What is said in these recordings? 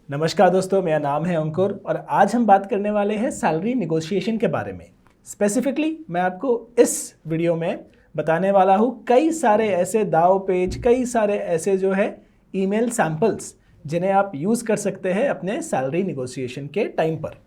नमस्कार दोस्तों, मेरा नाम है अंकुर और आज हम बात करने वाले हैं सैलरी निगोशिएशन के बारे में। स्पेसिफिकली मैं आपको इस वीडियो में बताने वाला हूँ कई सारे ऐसे दाव पेच, कई सारे ऐसे जो है ईमेल सैम्पल्स जिन्हें आप यूज़ कर सकते हैं अपने सैलरी निगोशिएशन के टाइम पर।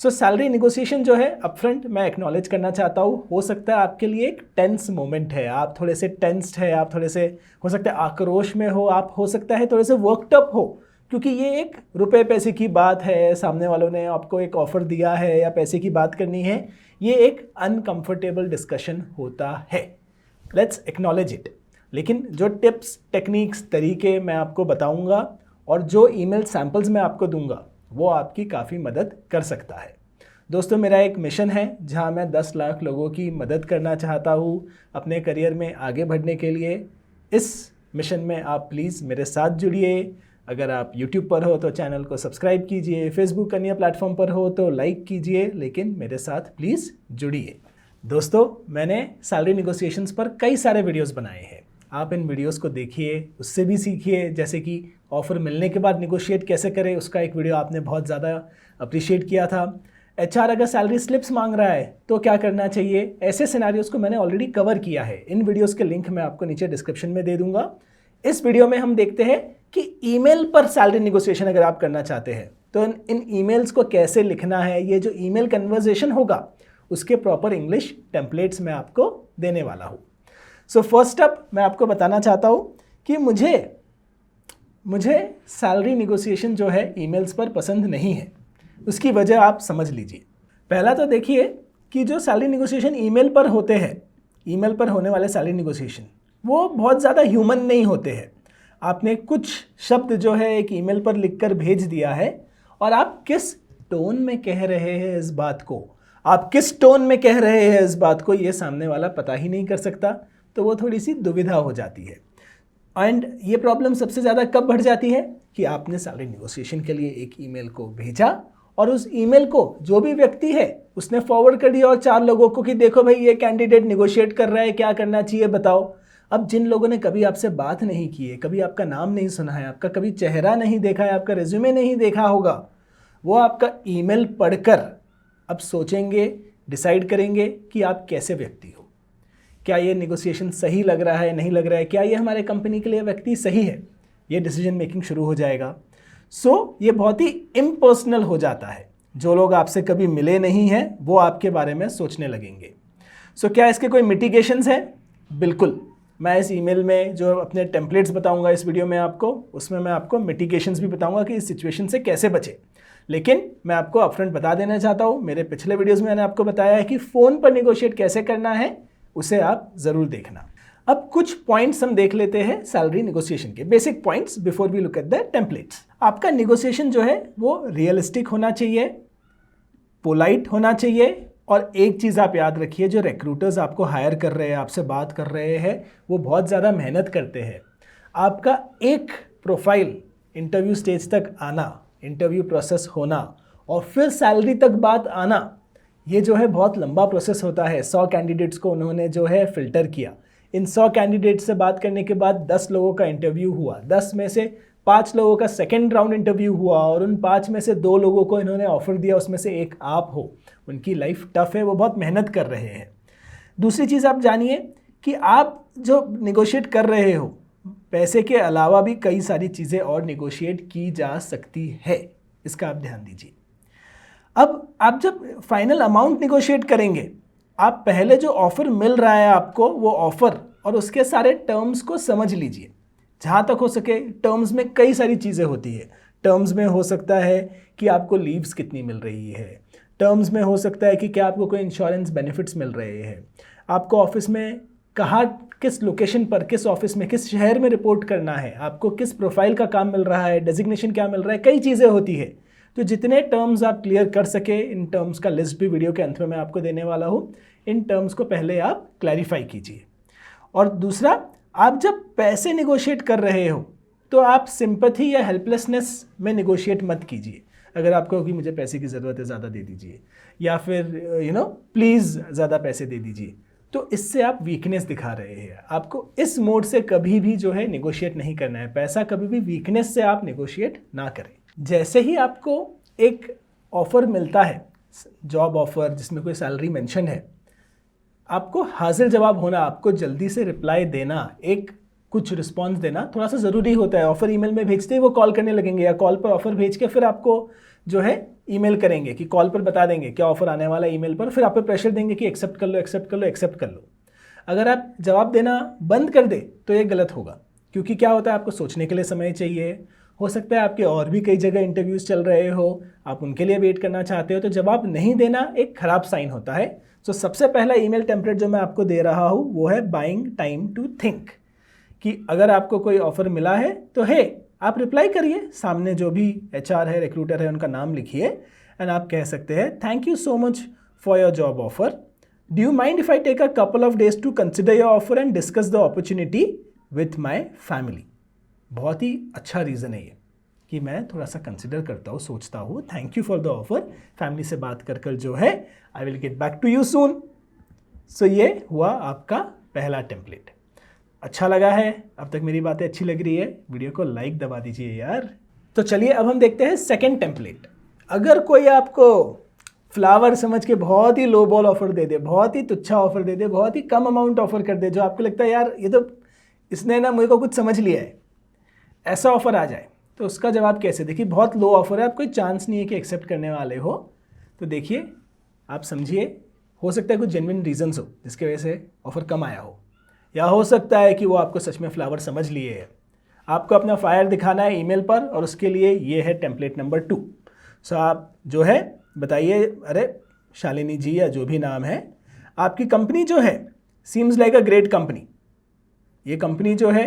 सैलरी निगोशिएशन जो है अपफ्रंट मैं एक्नॉलेज करना चाहता हूँ, हो सकता है आपके लिए एक टेंस मोमेंट है, आप थोड़े से टेंस्ड है, आप थोड़े से हो सकता है आक्रोश में हो, आप हो सकता है थोड़े से वर्कड अप हो, क्योंकि ये एक रुपए पैसे की बात है, सामने वालों ने आपको एक ऑफ़र दिया है या पैसे की बात करनी है, ये एक अनकंफर्टेबल डिस्कशन होता है। Let's acknowledge it. लेकिन जो टिप्स, टेक्निक्स, तरीके मैं आपको बताऊंगा और जो ईमेल सैम्पल्स मैं आपको दूंगा वो आपकी काफ़ी मदद कर सकता है। दोस्तों, मेरा एक मिशन है जहां मैं 10 लाख लोगों की मदद करना चाहता हूं अपने करियर में आगे बढ़ने के लिए। इस मिशन में आप प्लीज़ मेरे साथ जुड़िए। अगर आप YouTube पर हो तो चैनल को सब्सक्राइब कीजिए, फेसबुक अन्य प्लेटफॉर्म पर हो तो लाइक कीजिए, लेकिन मेरे साथ प्लीज़ जुड़िए। दोस्तों, मैंने सैलरी निगोशिएशंस पर कई सारे वीडियोस बनाए हैं। आप इन वीडियोस को देखिए, उससे भी सीखिए। जैसे कि ऑफ़र मिलने के बाद निगोशिएट कैसे करें, उसका एक वीडियो आपने बहुत ज़्यादा अप्रिशिएट किया था। HR अगर सैलरी स्लिप्स मांग रहा है तो क्या करना चाहिए, ऐसे सिनेरियोस को मैंने ऑलरेडी कवर किया है। इन वीडियोस के लिंक मैं आपको नीचे डिस्क्रिप्शन में दे दूंगा। इस वीडियो में हम देखते हैं कि ईमेल पर सैलरी निगोशिएशन अगर आप करना चाहते हैं तो इन ईमेल्स को कैसे लिखना है। ये जो ईमेल कन्वर्सेशन होगा उसके प्रॉपर इंग्लिश टेम्पलेट्स मैं आपको देने वाला हूँ। फर्स्ट अप मैं आपको बताना चाहता हूँ कि मुझे सैलरी निगोशिएशन जो है ईमेल्स पर पसंद नहीं है। उसकी वजह आप समझ लीजिए। पहला तो देखिए कि जो सैलरी निगोशिएशन ईमेल पर होते हैं, ईमेल पर होने वाले सैलरी निगोशिएशन वो बहुत ज़्यादा ह्यूमन नहीं होते हैं। आपने कुछ शब्द जो है एक ईमेल पर लिखकर भेज दिया है और आप किस टोन में कह रहे हैं इस बात को, ये सामने वाला पता ही नहीं कर सकता, तो वो थोड़ी सी दुविधा हो जाती है। एंड ये प्रॉब्लम सबसे ज़्यादा कब बढ़ जाती है कि आपने सैलरी निगोशिएशन के लिए एक ईमेल को भेजा और उस ईमेल को जो भी व्यक्ति है उसने फॉरवर्ड कर दिया और 4 लोगों को कि देखो भाई ये कैंडिडेट निगोशिएट कर रहा है, क्या करना चाहिए बताओ। अब जिन लोगों ने कभी आपसे बात नहीं की है, कभी आपका नाम नहीं सुना है, आपका कभी चेहरा नहीं देखा है, आपका रिज्यूमे नहीं देखा होगा, वो आपका ईमेल पढ़कर अब सोचेंगे, डिसाइड करेंगे कि आप कैसे व्यक्ति हो, क्या ये निगोशिएशन सही लग रहा है, नहीं लग रहा है, क्या ये हमारे कंपनी के लिए व्यक्ति सही है। ये डिसीजन मेकिंग शुरू हो जाएगा। ये बहुत ही इम्पर्सनल हो जाता है। जो लोग आपसे कभी मिले नहीं हैं वो आपके बारे में सोचने लगेंगे। क्या इसके कोई मिटिगेशंस हैं? बिल्कुल। मैं इस ईमेल में जो अपने टेम्पलेट्स बताऊंगा इस वीडियो में आपको, उसमें मैं आपको मिटिगेशंस भी बताऊंगा कि इस सिचुएशन से कैसे बचे। लेकिन मैं आपको अपफ्रंट बता देना चाहता हूं, मेरे पिछले वीडियोस में मैंने आपको बताया है कि फ़ोन पर निगोशिएट कैसे करना है, उसे आप ज़रूर देखना। अब कुछ पॉइंट्स हम देख लेते हैं सैलरी निगोशिएशन के, basic points before we look at the templates. आपका निगोशिएशन जो है वो रियलिस्टिक होना चाहिए, पोलाइट होना चाहिए, और एक चीज़ आप याद रखिए, जो रिक्रूटर्स आपको हायर कर रहे हैं, आपसे बात कर रहे हैं, वो बहुत ज़्यादा मेहनत करते हैं। आपका एक प्रोफाइल इंटरव्यू स्टेज तक आना, इंटरव्यू प्रोसेस होना और फिर सैलरी तक बात आना, ये जो है बहुत लंबा प्रोसेस होता है। 100 कैंडिडेट्स को उन्होंने जो है फ़िल्टर किया। इन 100 कैंडिडेट्स से बात करने के बाद 10 लोगों का इंटरव्यू हुआ, 10 में से 5 लोगों का सेकेंड राउंड इंटरव्यू हुआ और उन 5 में से 2 लोगों को इन्होंने ऑफर दिया, उसमें से एक आप हो। उनकी लाइफ टफ है, वो बहुत मेहनत कर रहे हैं। दूसरी चीज़ आप जानिए कि आप जो निगोशिएट कर रहे हो, पैसे के अलावा भी कई सारी चीज़ें और निगोशिएट की जा सकती है, इसका आप ध्यान दीजिए। अब आप जब फाइनल अमाउंट निगोशिएट करेंगे, आप पहले जो ऑफ़र मिल रहा है आपको, वो ऑफ़र और उसके सारे टर्म्स को समझ लीजिए। जहाँ तक हो सके टर्म्स में कई सारी चीज़ें होती है। टर्म्स में हो सकता है कि आपको लीव्स कितनी मिल रही है, टर्म्स में हो सकता है कि क्या आपको कोई इंश्योरेंस बेनिफिट्स मिल रहे हैं, आपको ऑफिस में कहाँ, किस लोकेशन पर, किस ऑफिस में, किस शहर में रिपोर्ट करना है, आपको किस प्रोफाइल का काम मिल रहा है, डेजिग्नेशन क्या मिल रहा है, कई चीज़ें होती है। तो जितने टर्म्स आप क्लियर कर सके, इन टर्म्स का लिस्ट भी वीडियो के अंत में मैं आपको देने वाला हूँ। इन टर्म्स को पहले आप क्लैरिफाई कीजिए। और दूसरा, आप जब पैसे निगोशिएट कर रहे हो तो आप सिंपैथी या हेल्पलेसनेस में निगोशिएट मत कीजिए। अगर आपको कि मुझे पैसे की ज़रूरत है, ज़्यादा दे दीजिए, या फिर प्लीज़ ज़्यादा पैसे दे दीजिए, तो इससे आप वीकनेस दिखा रहे हैं। आपको इस मोड से कभी भी जो है निगोशिएट नहीं करना है। पैसा कभी भी वीकनेस से आप निगोशिएट ना करें। जैसे ही आपको एक ऑफ़र मिलता है, जॉब ऑफ़र जिसमें कोई सैलरी मेंशन है, आपको हाजिर जवाब होना, आपको जल्दी से रिप्लाई देना, एक कुछ रिस्पॉन्स देना थोड़ा सा ज़रूरी होता है। ऑफ़र ईमेल में भेजते ही वो कॉल करने लगेंगे या कॉल पर ऑफ़र भेज के फिर आपको जो है ईमेल करेंगे कि कॉल पर बता देंगे क्या ऑफ़र आने वाला है ईमेल पर, फिर आप पे प्रेशर देंगे कि एक्सेप्ट कर लो, एक्सेप्ट कर लो, एक्सेप्ट कर लो। अगर आप जवाब देना बंद कर दे तो ये गलत होगा, क्योंकि क्या होता है, आपको सोचने के लिए समय चाहिए। हो सकता है आपके और भी कई जगह इंटरव्यूज़ चल रहे हो, आप उनके लिए वेट करना चाहते हो, तो जवाब नहीं देना एक ख़राब साइन होता है। तो सबसे पहला ईमेल टेम्पलेट जो मैं आपको दे रहा हूँ वो है बाइंग टाइम टू थिंक, कि अगर आपको कोई ऑफ़र मिला है तो है आप रिप्लाई करिए, सामने जो भी HR है, रिक्रूटर है, उनका नाम लिखिए एंड आप कह सकते हैं thank you so much for your job offer, do you mind if I take a couple of days to consider your offer and discuss the opportunity with my family. बहुत ही अच्छा रीज़न है ये कि मैं थोड़ा सा कंसिडर करता हूँ, सोचता हूँ, thank you for the offer, family से बात कर कर जो है I will get back to you soon. So ये हुआ आपका पहला टेम्पलेट। अच्छा लगा है? अब तक मेरी बातें अच्छी लग रही है? वीडियो को लाइक दबा दीजिए यार। तो चलिए अब हम देखते हैं सेकंड टेम्पलेट। अगर कोई आपको फ्लावर समझ के बहुत ही लो बॉल ऑफर दे दे, बहुत ही तुच्छा ऑफर दे दे, बहुत ही कम अमाउंट ऑफर कर दे, जो आपको लगता है यार ये तो इसने ना मुझे को कुछ समझ लिया है, ऐसा ऑफर आ जाए, तो उसका जवाब कैसे? देखिए बहुत लो ऑफर है, आप कोई चांस नहीं है कि एक्सेप्ट करने वाले हो। तो देखिए आप समझिए, हो सकता है कुछ जेन्युइन रीजंस हो जिसकी वजह से ऑफर कम आया हो, या हो सकता है कि वो आपको सच में फ्लावर समझ लिए है। आपको अपना फायर दिखाना है ईमेल पर, और उसके लिए ये है टेम्पलेट नंबर 2। सो आप जो है बताइए, अरे शालिनी जी या जो भी नाम है, आपकी कंपनी जो है seems like a great company, ये कंपनी जो है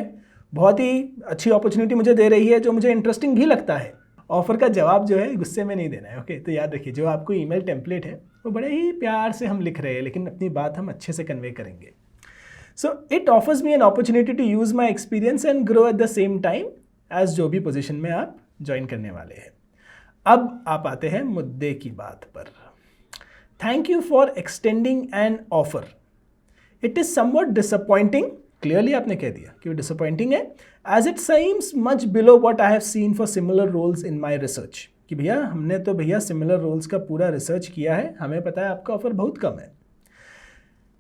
बहुत ही अच्छी अपॉर्चुनिटी मुझे दे रही है, जो मुझे इंटरेस्टिंग भी लगता है। ऑफर का जवाब जो है गुस्से में नहीं देना है, ओके? तो याद रखिए, जो आपको ईमेल टेम्पलेट है वो बड़े ही प्यार से हम लिख रहे हैं, लेकिन अपनी बात हम अच्छे से कन्वे करेंगे। So it offers me an opportunity to use my experience and grow at the same time as जो भी पोजिशन में आप ज्वाइन करने वाले हैं। अब आप आते हैं मुद्दे की बात पर। Thank you for extending an offer, it is somewhat disappointing. Clearly आपने कह दिया कि वो डिसअपॉइंटिंग है, as it seems much below what I have seen for similar roles in my research. कि भैया हमने तो भैया सिमिलर रोल्स का पूरा रिसर्च किया है, हमें पता है आपका ऑफर बहुत कम है।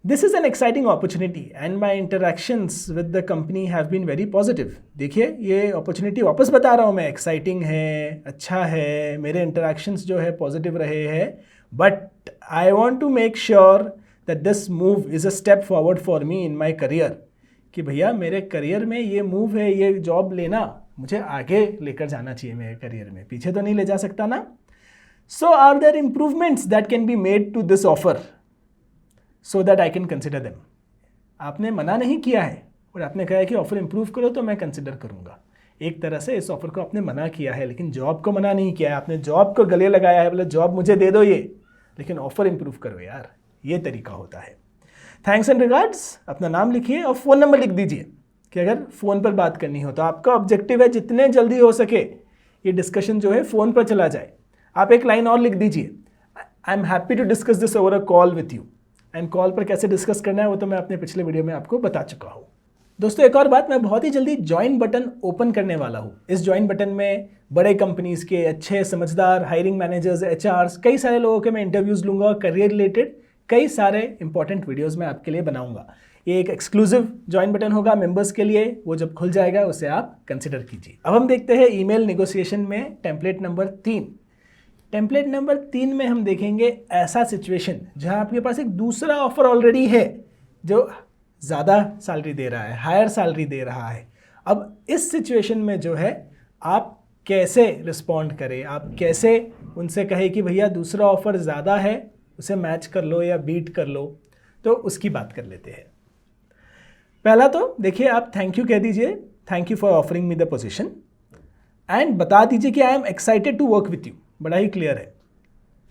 This is an exciting opportunity and my interactions with the company have been very positive. देखिए ये अपॉर्चुनिटी वापस बता रहा हूँ मैं, एक्साइटिंग है, अच्छा है, मेरे इंटरेक्शंस जो है पॉजिटिव रहे हैं, but I want to make sure that this move is a step forward for me in my career. कि भैया मेरे करियर में ये मूव है, ये जॉब लेना मुझे आगे लेकर जाना चाहिए, मेरे करियर में पीछे तो नहीं ले जा सकता ना। So are there improvements that can be made to this offer so that I can consider them. आपने मना नहीं किया है और आपने कहा है कि ऑफर इंप्रूव करो तो मैं कंसिडर करूँगा। एक तरह से इस ऑफर को आपने मना किया है, लेकिन जॉब को मना नहीं किया है। आपने जॉब को गले लगाया है, बोले जॉब मुझे दे दो ये, लेकिन ऑफर इंप्रूव करो यार, ये तरीका होता है। थैंक्स एंड रिगार्ड्स, अपना नाम लिखिए और फ़ोन नंबर लिख दीजिए कि अगर फ़ोन पर बात करनी हो तो आपका ऑब्जेक्टिव है जितने जल्दी हो सके ये डिस्कशन जो है फ़ोन पर चला जाए। आप एक लाइन और लिख दीजिए, I am happy to discuss this over a call with you. And call पर कैसे डिस्कस करना है वो तो मैं अपने पिछले वीडियो में आपको बता चुका हूँ। दोस्तों एक और बात, मैं बहुत ही जल्दी ज्वाइन बटन ओपन करने वाला हूँ। इस ज्वाइन बटन में बड़े कंपनीज़ के अच्छे समझदार हायरिंग मैनेजर्स, HRs, कई सारे लोगों के मैं इंटरव्यूज़ लूँगा और करियर रिलेटेड कई सारे इंपॉर्टेंट वीडियोस मैं आपके लिए बनाऊंगा। ये एक एक्सक्लूसिव ज्वाइन बटन होगा मेंबर्स के लिए, वो जब खुल जाएगा उसे आप कंसिडर कीजिए। अब हम देखते हैं ईमेल नेगोशिएशन में टेम्पलेट नंबर 3। टेम्पलेट नंबर 3 में हम देखेंगे ऐसा सिचुएशन जहां आपके पास एक दूसरा ऑफर ऑलरेडी है जो ज़्यादा सैलरी दे रहा है, हायर सैलरी दे रहा है। अब इस सिचुएशन में जो है आप कैसे रिस्पॉन्ड करें, आप कैसे उनसे कहें कि भैया दूसरा ऑफर ज़्यादा है, उसे मैच कर लो या बीट कर लो, तो उसकी बात कर लेते हैं। पहला तो देखिए आप थैंक यू कह दीजिए, thank you for offering me the position, and बता दीजिए कि आई एम एक्साइटेड टू वर्क विथ यू। बड़ा ही क्लियर है।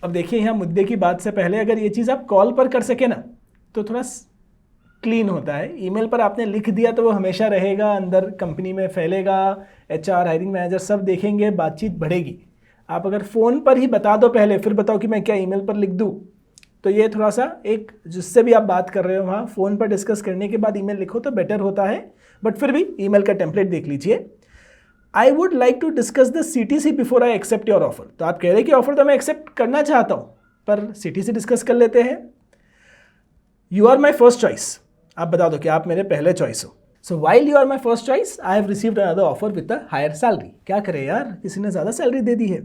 अब देखिए यहाँ मुद्दे की बात से पहले अगर ये चीज़ आप कॉल पर कर सके ना तो थोड़ा क्लीन होता है। ईमेल पर आपने लिख दिया तो वो हमेशा रहेगा, अंदर कंपनी में फैलेगा, HR, हायरिंग मैनेजर सब देखेंगे, बातचीत बढ़ेगी। आप अगर फ़ोन पर ही बता दो पहले, फिर बताओ कि मैं क्या ईमेल पर लिख दूँ, तो ये थोड़ा सा एक जिससे भी आप बात कर रहे हो वहाँ फ़ोन पर डिस्कस करने के बाद ईमेल लिखो तो बेटर होता है। बट फिर भी ईमेल का टेम्पलेट देख लीजिए। I would like to discuss the CTC before I accept your offer. तो आप कह रहे हैं कि ऑफर तो मैं एक्सेप्ट करना चाहता हूँ, पर CTC डिस्कस कर लेते हैं। You are my first choice, आप बता दो कि आप मेरे पहले चॉइस हो। So while you are my first choice I have received another offer with a higher salary. क्या करें यार, किसी ने ज़्यादा सैलरी दे दी है।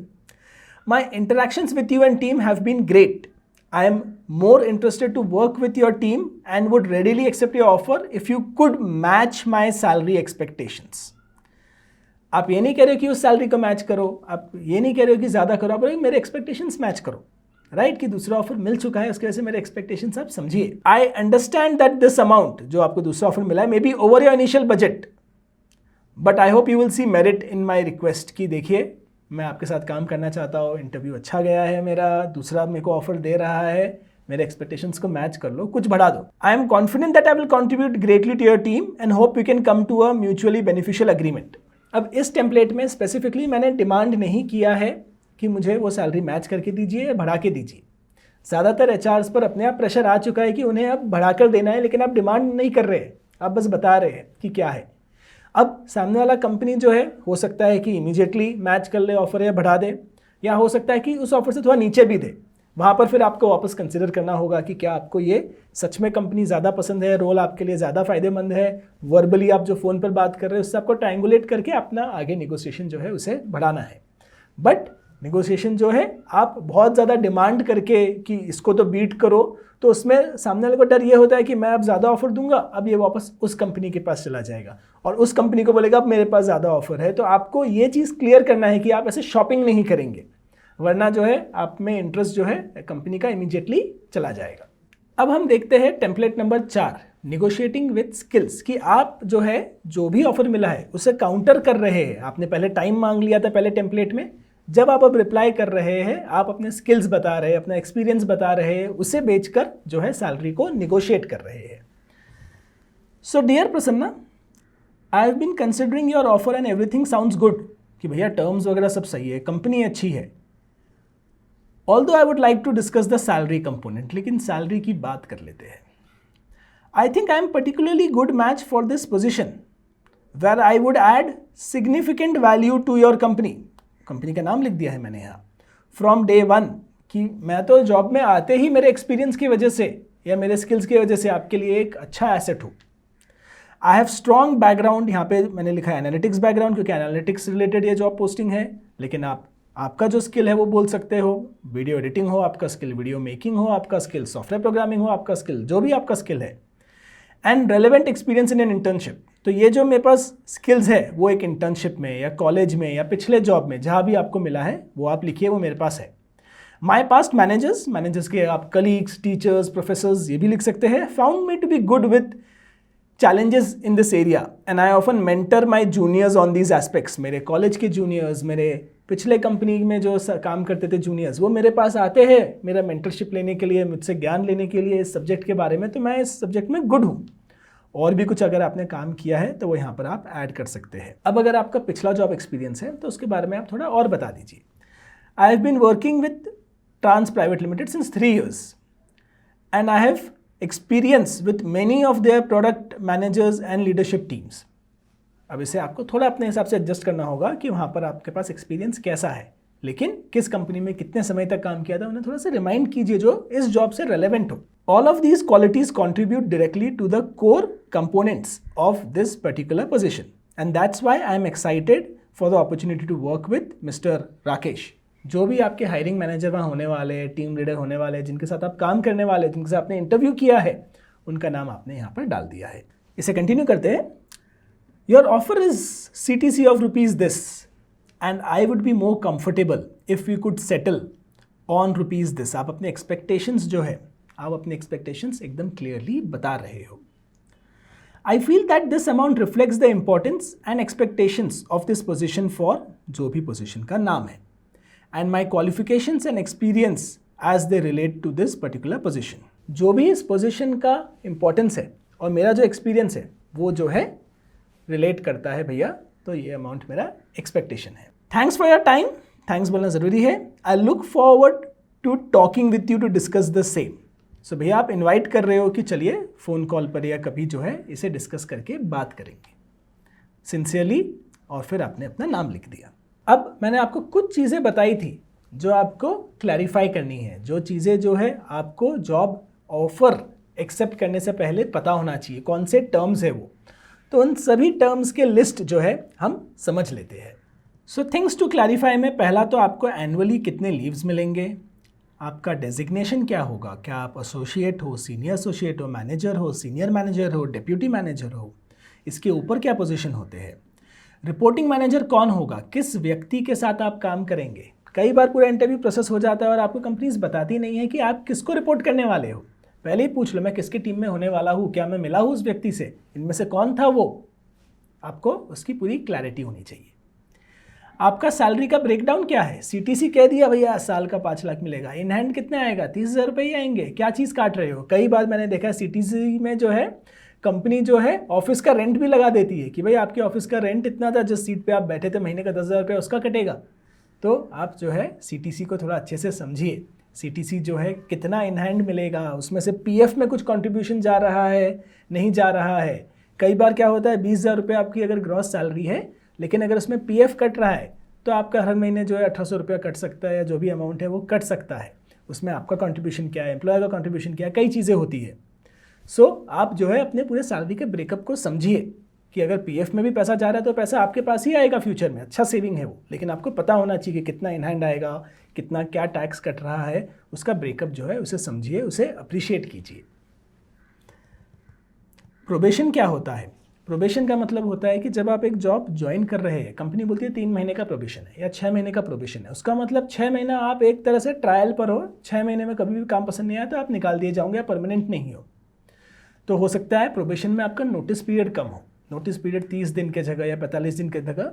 My interactions with you and team have been great. I am more interested to work with your team and would readily accept your offer if you could match my salary expectations. आप ये नहीं कह रहे हो कि उस salary को match करो, आप ये नहीं कह रहे हो कि ज़्यादा करो, आप मेरे एक्सपेक्टेशंस मैच करो, राइट? कि दूसरा ऑफर मिल चुका है, उसकी वजह से मेरे एक्सपेक्टेशंस आप समझिए। I understand that this amount, जो आपको दूसरा ऑफर मिला है, may be over your initial budget, but I hope you will see merit in my request. कि देखिए, मैं आपके साथ काम करना चाहता हूँ, इंटरव्यू अच्छा गया है मेरा, दूसरा मेरे को ऑफर दे रहा है, मेरे एक्सपेक्टेशंस को मैच कर लो, कुछ बढ़ा दो। I am confident that I will contribute greatly to your team and hope you can come to a mutually beneficial agreement. अब इस टेम्पलेट में स्पेसिफिकली मैंने डिमांड नहीं किया है कि मुझे वो सैलरी मैच करके दीजिए या बढ़ा के दीजिए। ज़्यादातर HRs पर अपने आप प्रेशर आ चुका है कि उन्हें अब बढ़ा कर देना है, लेकिन आप डिमांड नहीं कर रहे, आप बस बता रहे हैं कि क्या है। अब सामने वाला कंपनी जो है, हो सकता है कि इमीडिएटली मैच कर ले ऑफर या बढ़ा दे, या हो सकता है कि उस ऑफर से थोड़ा नीचे भी दे। वहाँ पर फिर आपको वापस कंसिडर करना होगा कि क्या आपको ये सच में कंपनी ज़्यादा पसंद है, रोल आपके लिए ज़्यादा फ़ायदेमंद है, वर्बली आप जो फ़ोन पर बात कर रहे हो उससे आपको ट्रायंगुलेट करके अपना आगे नेगोशिएशन जो है उसे बढ़ाना है। बट नेगोशिएशन जो है, आप बहुत ज़्यादा डिमांड करके कि इसको तो बीट करो, तो उसमें सामने वाले को डर ये होता है कि मैं अब ज़्यादा ऑफर दूंगा, अब ये वापस उस कंपनी के पास चला जाएगा और उस कंपनी को बोलेगा अब मेरे पास ज़्यादा ऑफर है। तो आपको ये चीज़ क्लियर करना है कि आप ऐसे शॉपिंग नहीं करेंगे, वरना जो है आप में इंटरेस्ट जो है कंपनी का इमीडिएटली चला जाएगा। अब हम देखते हैं template number 4, negotiating with skills. कि आप जो है, जो भी ऑफर मिला है उसे काउंटर कर रहे हैं। आपने पहले टाइम मांग लिया था पहले टेम्पलेट में, जब आप अब रिप्लाई कर रहे हैं, आप अपने स्किल्स बता रहे हैं, अपना एक्सपीरियंस बता रहे हैं, उसे बेचकर जो है सैलरी को निगोशिएट कर रहे हैं। So dear Prasanna, I have been considering your offer and everything sounds good. कि भैया टर्म्स वगैरह सब सही है, कंपनी अच्छी है, although I would like to discuss the salary component. लेकिन सैलरी की बात कर लेते हैं। I think I am particularly good match for this position where I would add significant value to your company. Company का नाम लिख दिया है मैंने यहाँ, फ्रॉम डे 1, कि मैं तो जॉब में आते ही मेरे एक्सपीरियंस की वजह से या मेरे स्किल्स की वजह से आपके लिए एक अच्छा एसेट हूँ। आई हैव स्ट्रॉन्ग बैकग्राउंड, यहाँ पे मैंने लिखा है एनालिटिक्स बैकग्राउंड, क्योंकि एनालिटिक्स रिलेटेड ये जॉब पोस्टिंग है। लेकिन आपका जो स्किल है वो बोल सकते हो, वीडियो एडिटिंग हो आपका स्किल, वीडियो मेकिंग हो आपका स्किल, सॉफ्टवेयर प्रोग्रामिंग हो आपका स्किल, जो भी आपका स्किल है, and relevant experience in an internship. तो ये जो मेरे पास स्किल्स है वो एक इंटर्नशिप में या कॉलेज में या पिछले जॉब में जहाँ भी आपको मिला है वो आप लिखिए, वो मेरे पास है। माई पास्ट मैनेजर्स के आप कलीग्स, टीचर्स, प्रोफेसर्स ये भी लिख सकते हैं, found me to be good with challenges in this area and I often mentor my juniors on these aspects। मेरे कॉलेज के जूनियर्स, मेरे पिछले कंपनी में जो काम करते थे जूनियर्स, वो मेरे पास आते हैं मेरा मेंटरशिप लेने के लिए, मुझसे ज्ञान लेने के लिए इस सब्जेक्ट के बारे में। तो मैं इस सब्जेक्ट में गुड हूँ। और भी कुछ अगर आपने काम किया है तो वो यहाँ पर आप ऐड कर सकते हैं। अब अगर आपका पिछला जॉब एक्सपीरियंस है तो उसके बारे में आप थोड़ा और बता दीजिए। I have been working with Trans private limited since 3 years and I have experience with many of their product managers and leadership teams। अब इसे आपको थोड़ा अपने हिसाब से एडजस्ट करना होगा कि वहाँ पर आपके पास एक्सपीरियंस कैसा है, लेकिन किस कंपनी में कितने समय तक काम किया था उन्हें थोड़ा सा रिमाइंड कीजिए जो इस जॉब से रेलेवेंट हो। All of these qualities contribute directly to the core components of this particular position and that's why I M excited for the opportunity to work with mister Rakesh. जो भी आपके हायरिंग मैनेजर वहाँ होने वाले हैं, team leader होने वाले हैं, जिनके साथ आप काम करने वाले हैं, जिनके साथ आपने इंटरव्यू किया है, उनका नाम आपने यहाँ पर डाल दिया है। इसे कंटिन्यू करते हैं। Your offer is CTC of rupees this and I would be more comfortable if you could settle on rupees this. आप अपने एक्सपेक्टेशंस जो है, आप अपने एक्सपेक्टेशंस एकदम क्लियरली बता रहे हो। I feel that this amount reflects the importance and expectations of this position for जो भी पोजिशन का नाम है and my qualifications and experience as they relate to this particular position। जो भी इस पोजीशन का इंपॉर्टेंस है और मेरा जो एक्सपीरियंस है वो जो है रिलेट करता है भैया, तो ये अमाउंट मेरा एक्सपेक्टेशन है। Thanks for your time, thanks बोलना ज़रूरी है। I look forward to talking with you to discuss the same. So भैया आप इन्वाइट कर रहे हो कि चलिए फ़ोन कॉल पर या कभी जो है इसे डिस्कस करके बात करेंगे। सिंसियरली और फिर आपने अपना नाम लिख दिया। अब मैंने आपको कुछ चीज़ें बताई थी जो आपको क्लैरिफाई करनी है, जो चीज़ें जो है आपको जॉब ऑफर एक्सेप्ट करने से पहले पता होना चाहिए, कौन से टर्म्स है वो। तो उन सभी टर्म्स के लिस्ट जो है हम समझ लेते हैं। सो थिंग्स टू क्लैरिफाई में पहला तो आपको एनुअली कितने लीव्स मिलेंगे, आपका डेजिग्नेशन क्या होगा, क्या आप एसोसिएट हो, सीनियर एसोसिएट हो, मैनेजर हो, सीनियर मैनेजर हो, डिप्यूटी मैनेजर हो, इसके ऊपर क्या पोजीशन होते हैं, रिपोर्टिंग मैनेजर कौन होगा, किस व्यक्ति के साथ आप काम करेंगे। कई बार पूरा इंटरव्यू प्रोसेस हो जाता है और आपको कंपनीज बताती नहीं है कि आप किसको रिपोर्ट करने वाले हो। पहले ही पूछ लो मैं किसकी टीम में होने वाला हूँ, क्या मैं मिला हूँ उस व्यक्ति से, इनमें से कौन था वो, आपको उसकी पूरी क्लैरिटी होनी चाहिए। आपका सैलरी का ब्रेकडाउन क्या है, सीटीसी कह दिया भैया साल का 5 लाख मिलेगा, इन हैंड कितने आएगा, 30,000 रुपये ही आएंगे, क्या चीज़ काट रहे हो। कई बार मैंने देखा है सीटीसी में जो है कंपनी जो है ऑफिस का रेंट भी लगा देती है कि भाई आपके ऑफिस का रेंट इतना था, जिस सीट पे आप बैठे थे महीने का 10,000 रुपये उसका कटेगा। तो आप जो है सीटीसी को थोड़ा अच्छे से समझिए, सीटीसी जो है कितना इन हैंड मिलेगा, उसमें से पीएफ में कुछ कंट्रीब्यूशन जा रहा है नहीं जा रहा है। कई बार क्या होता है 20,000 रुपये आपकी अगर ग्रॉस सैलरी है, लेकिन अगर उसमें पीएफ कट रहा है तो आपका हर महीने जो है 1,800 रुपया कट सकता है, या जो भी अमाउंट है वो कट सकता है। उसमें आपका कंट्रीब्यूशन क्या है, एम्प्लॉय का कंट्रीब्यूशन क्या है, कई चीज़ें होती है। सो आप जो है अपने पूरे सैलरी के ब्रेकअप को समझिए कि अगर पीएफ में भी पैसा जा रहा है तो पैसा आपके पास ही आएगा फ्यूचर में, अच्छा सेविंग है वो, लेकिन आपको पता होना चाहिए कि कितना इन हैंड आएगा, कितना क्या टैक्स कट रहा है, उसका ब्रेकअप जो है उसे समझिए, उसे अप्रिशिएट कीजिए। प्रोबेशन क्या होता है, प्रोबेशन का मतलब होता है कि जब आप एक जॉब ज्वाइन कर रहे हैं, कंपनी बोलती है 3 महीने का प्रोबेशन है या 6 महीने का प्रोबेशन है, उसका मतलब 6 महीना आप एक तरह से ट्रायल पर हो, 6 महीने में कभी भी काम पसंद नहीं आया तो आप निकाल दिए जाओगे या परमानेंट नहीं हो। तो हो सकता है प्रोबेशन में आपका नोटिस पीरियड कम हो, नोटिस पीरियड 30 दिन के जगह या 45 दिन के जगह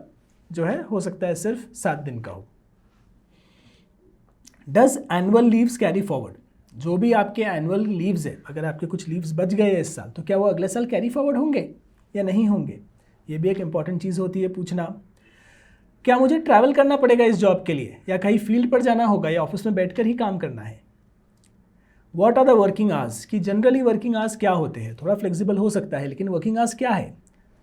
जो है हो सकता है सिर्फ 7 दिन का हो। Does annual leaves carry forward, जो भी आपके एनुअल लीव्स है, अगर आपके कुछ लीव्स बच गए इस साल तो क्या वो अगले साल कैरी फॉरवर्ड होंगे या नहीं होंगे, ये भी एक इंपॉर्टेंट चीज़ होती है पूछना। क्या मुझे ट्रैवल करना पड़ेगा इस जॉब के लिए, या कहीं फील्ड पर जाना होगा, या ऑफिस में बैठकर ही काम करना है। What are the working hours, कि जनरली वर्किंग आवर्स क्या होते हैं, थोड़ा फ्लेक्सिबल हो सकता है लेकिन वर्किंग आवर्स क्या है।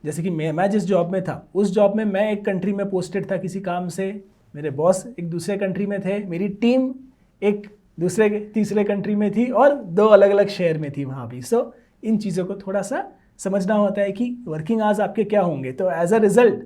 जैसे कि मैं जिस जॉब में था उस जॉब में मैं एक कंट्री में पोस्टेड था किसी काम से, मेरे बॉस एक दूसरे कंट्री में थे, मेरी टीम एक दूसरे तीसरे कंट्री में थी और 2 अलग अलग शहर में थी वहाँ भी। सो इन चीज़ों को थोड़ा सा समझना होता है कि वर्किंग आवर्स आपके क्या होंगे। तो एज अ रिजल्ट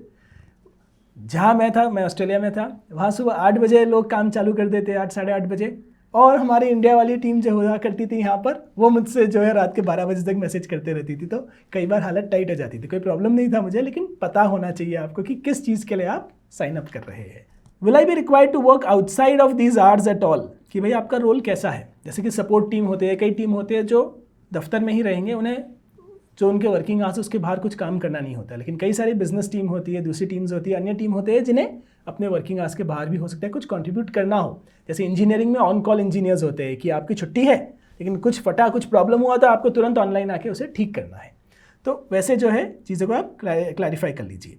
जहाँ मैं था, मैं ऑस्ट्रेलिया में था, वहाँ सुबह 8 बजे लोग काम चालू कर देते, 8 साढ़े 8 बजे, और हमारी इंडिया वाली टीम जो हुआ करती थी यहाँ पर, वो मुझसे जो है रात के 12 बजे तक मैसेज करते रहती थी। तो कई बार हालत टाइट हो जाती थी, कोई प्रॉब्लम नहीं था मुझे, लेकिन पता होना चाहिए आपको कि किस चीज़ के लिए आप साइन अप कर रहे हैं। Will I be required to work outside of these hours at all, कि भाई आपका रोल कैसा है। जैसे कि सपोर्ट टीम होते हैं, कई टीम होते हैं जो दफ्तर में ही रहेंगे, उन्हें जो उनके वर्किंग आवर्स उसके बाहर कुछ काम करना नहीं होता, लेकिन कई सारी बिजनेस टीम होती है, दूसरी टीम्स होती है, अन्य टीम होते हैं जिन्हें अपने वर्किंग आवर्स के बाहर भी हो सकता है कुछ कंट्रीब्यूट करना हो। जैसे इंजीनियरिंग में ऑन कॉल इंजीनियर्स होते हैं कि आपकी छुट्टी है लेकिन कुछ प्रॉब्लम हुआ तो आपको तुरंत ऑनलाइन आके उसे ठीक करना है। तो वैसे जो है चीज़ों को आप क्लैरिफाई कर लीजिए।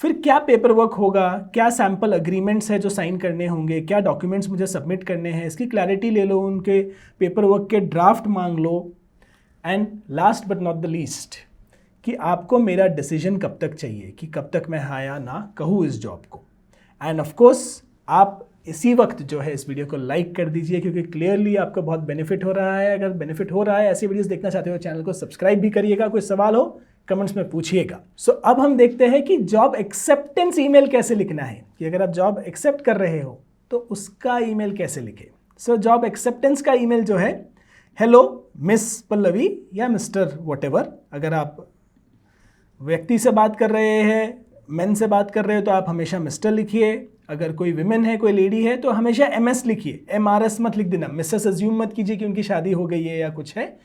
फिर क्या पेपर वर्क होगा, क्या सैम्पल अग्रीमेंट्स है जो साइन करने होंगे, क्या डॉक्यूमेंट्स मुझे सबमिट करने हैं, इसकी क्लैरिटी ले लो, उनके पेपर वर्क के ड्राफ्ट मांग लो। And last but not the least, कि आपको मेरा डिसीजन कब तक चाहिए, कि कब तक मैं हाँ या ना कहूँ इस जॉब को। एंड ऑफ कोर्स आप इसी वक्त जो है इस वीडियो को लाइक कर दीजिए, क्योंकि क्लियरली आपको बहुत बेनिफिट हो रहा है। अगर बेनिफिट हो रहा है, ऐसी वीडियोस देखना चाहते हो, चैनल को सब्सक्राइब भी करिएगा। कोई सवाल हो कमेंट्स में पूछिएगा। सो अब हम देखते हैं कि जॉब एक्सेप्टेंस ईमेल कैसे लिखना है, कि अगर आप जॉब एक्सेप्ट कर रहे हो तो उसका ईमेल कैसे लिखें। सो जॉब एक्सेप्टेंस का ईमेल जो है, हेलो मिस पल्लवी या मिस्टर व्हाटएवर। अगर आप व्यक्ति से बात कर रहे हैं, मेन से बात कर रहे हो तो आप हमेशा मिस्टर लिखिए। अगर कोई विमेन है, कोई लेडी है तो हमेशा MS लिखिए, MRS मत लिख देना। मिसेस अज्यूम मत कीजिए कि उनकी शादी हो गई है या कुछ है,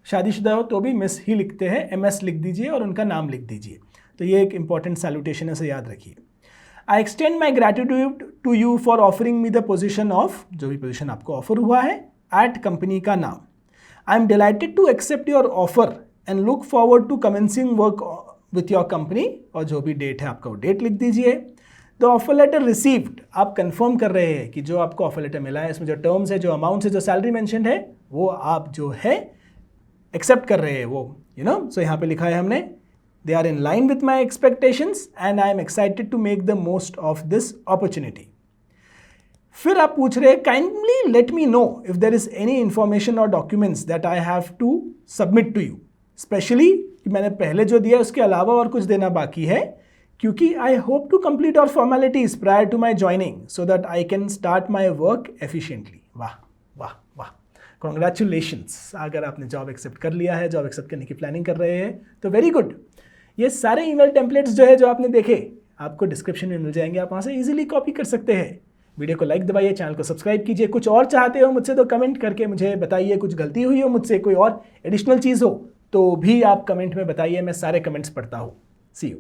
शादीशुदा हो तो भी मिस ही लिखते हैं, MS लिख दीजिए और उनका नाम लिख दीजिए। तो ये एक इंपॉर्टेंट सैल्यूटेशन है, से याद रखिए। I extend my gratitude to you for offering me the position of, जो भी पोजिशन आपको ऑफर हुआ है, एट कंपनी का नाम। I am delighted to accept your offer and look forward to commencing work with your company, और जो भी डेट है आपका वो डेट लिख दीजिए। द ऑफर लेटर रिसीव्ड, आप कंफर्म कर रहे हैं कि जो आपको ऑफर लेटर मिला है इसमें जो टर्म्स है, जो अमाउंट्स है, जो सैलरी मेंशन्ड है, वो आप जो है एक्सेप्ट कर रहे हैं वो, सो यहाँ पे लिखा है हमने they are in line with my expectations and I am excited to make the most of this opportunity. फिर आप पूछ रहे हैं kindly let me know if there is any information or documents that I have to submit to you. Especially कि मैंने पहले जो दिया उसके अलावा और कुछ देना बाकी है, क्योंकि I hope to complete all formalities prior to my joining so that I can start my work efficiently. वाह वाह वाह, कॉन्ग्रेचुलेशंस। अगर आपने जॉब एक्सेप्ट कर लिया है, जॉब एक्सेप्ट करने की प्लानिंग कर रहे हैं तो वेरी गुड। ये सारे ईमेल टेम्पलेट्स जो है जो आपने देखे आपको डिस्क्रिप्शन में मिल जाएंगे, आप वहाँ से इजीली कॉपी कर सकते हैं। वीडियो को लाइक दबाइए, चैनल को सब्सक्राइब कीजिए। कुछ और चाहते हो मुझसे तो कमेंट करके मुझे बताइए, कुछ गलती हुई हो मुझसे, कोई और एडिशनल चीज़ हो तो भी आप कमेंट में बताइए, मैं सारे कमेंट्स पढ़ता हूँ। सी यू।